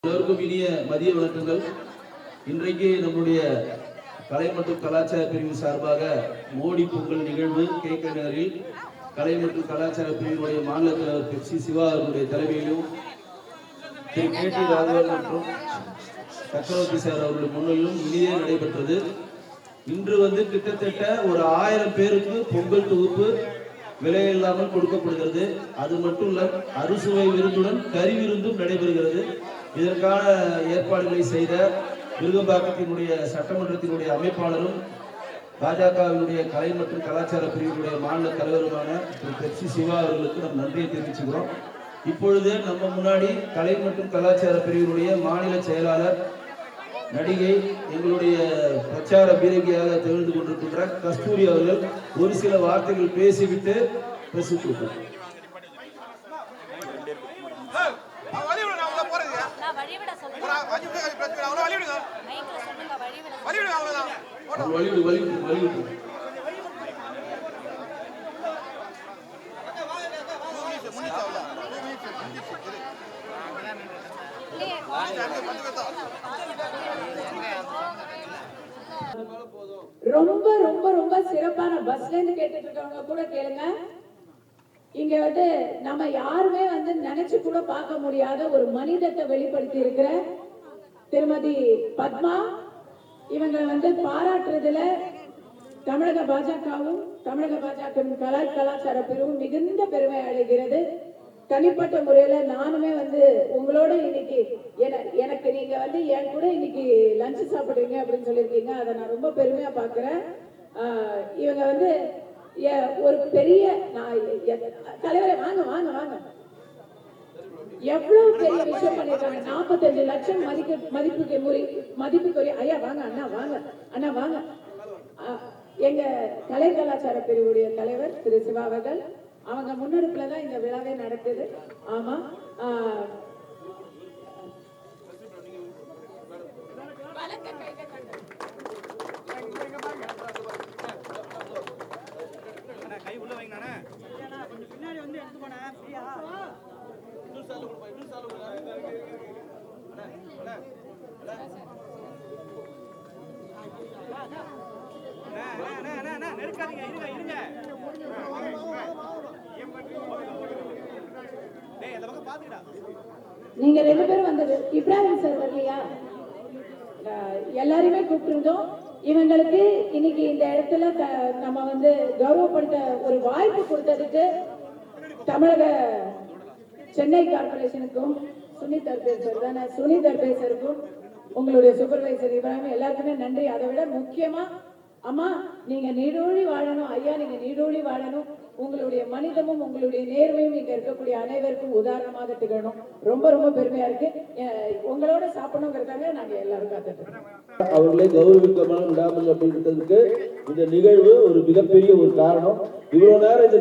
எல்லோருக்கும் இனிய மதிய வணக்கங்கள். இன்றைக்கு நம்முடைய கலை மற்றும் கலாச்சார பிரிவு சார்பாக மோடி பொங்கல் நிகழ்வு கேகே நகரில் கலை மற்றும் கலாச்சார பிரிவினுடைய மாநில தலைவர் பெப்சி சிவா அவர்களுடைய தலைமையிலும் திரு கேடி ராகவன் மற்றும் சக்கரவர்த்தி சார் அவர்களுடைய முன்னிலையிலும் இனிதே நடைபெற்றது. இன்று கிட்டத்தட்ட ஒரு 1000 பேருக்கு பொங்கல் தொகுப்பு விலையில்லாமல் கொடுக்கப்படுகிறது. அது மட்டும் இல்ல, அறுசுவை விருந்துடன் கறி விருந்தும் நடைபெறுகிறது. இதற்கான ஏற்பாடுகளை செய்த விருகம்பாக்கத்தினுடைய சட்டமன்றத்தினுடைய அமைப்பாளரும் பாஜகவினுடைய கலை மற்றும் கலாச்சார பிரிவினுடைய மாநில தலைவருமான திரு பெப்சி சிவா அவர்களுக்கு நம் நன்றியை தெரிவிச்சுக்கிறோம். இப்பொழுது நம்ம முன்னாடி கலை மற்றும் கலாச்சார பிரிவினுடைய மாநில செயலாளர், நடிகை, எங்களுடைய பிரச்சார பீரங்கியாக திகழ்ந்து கொண்டிருக்கின்ற கஸ்தூரி அவர்கள் ஒரு சில வார்த்தைகள் பேசிவிட்டு பேசிட்டு ரொம்ப ரொம்ப ரொம்ப சிறப்பான பஸ்ல இருந்து கேட்டுட்டு இருக்கவங்க கூட கேளுங்க. இங்க நம்ம யாருமே நினைச்சு கூட பார்க்க முடியாத ஒரு மனிதத்தை வெளிப்படுத்தி இருக்கிற திருமதி பத்மா இவங்க பாராட்டுறதுல தமிழக பாஜகவும் தமிழக பாஜகவின் கலாச்சார பிரிவும் மிகுந்த பெருமை அடைகிறது. தனிப்பட்ட முறையில நானுமே உங்களோட இன்னைக்கு எனக்கு நீங்க என் கூட இன்னைக்கு லஞ்ச் சாப்பிடுறீங்க அப்படின்னு சொல்லியிருக்கீங்க. அதை நான் ரொம்ப பெருமையா பாக்குறேன். இவங்க ஒரு பெரிய தலைவரை வாங்க வாங்க வாங்க எவ்வளவு பெரிய விஷயம் பண்ணிருக்காங்க. 45 லட்சம் மதிப்புக்குரிய ஐயா வாங்க அண்ணா, வாங்க அண்ணா, வாங்க. எங்க கலை கலாச்சார பிரிவுடைய தலைவர் திரு சிவா அவர்கள், அவங்க முன்னெடுப்புலதான் இந்த விழாவே நடக்குது. ஆமா, கை உள்ள வைங்க. பின்னாடி எடுத்து போனேன். நெருக்காதீங்க, இருங்க. நீங்க 2 பேரும் வந்தது இப்ராஹிம் சார் வரலையா? எல்லாருமே கூப்பிட்டுருந்தோம். இவங்களுக்கு இன்னைக்கு இந்த இடத்துல நம்ம கௌரவப்படுத்த ஒரு வாய்ப்பு கொடுத்ததுக்கு தமிழக சென்னை கார்பரேஷனுக்கும் சுனித் தர்பேசருக்கும் உங்களுடைய சூப்பர்வைசர் இப்ராஹிம் எல்லாருக்குமே நன்றி. அதை விட முக்கியமா அம்மா, நீங்க நீடோழி வாழணும். ஐயா, நீங்க நீடோழி வாழணும். உங்களுடைய மனிதமும் உங்களுடைய நேர்மையும் இங்க இருக்கக்கூடிய அனைவருக்கும் உதாரணமாக திகழணும். ரொம்ப ரொம்ப பெருமையா இருக்கு. உங்களோட சாப்பிடணுங்கிறதுக்காக நாங்க எல்லாரும் காத்துட்டு அவர்களை கௌரவிக்கமான விடாமல் அப்படின்றதுக்கு இந்த நிகழ்வு ஒரு மிகப்பெரிய ஒரு காரணம். இவ்வளவு நேரம் இந்த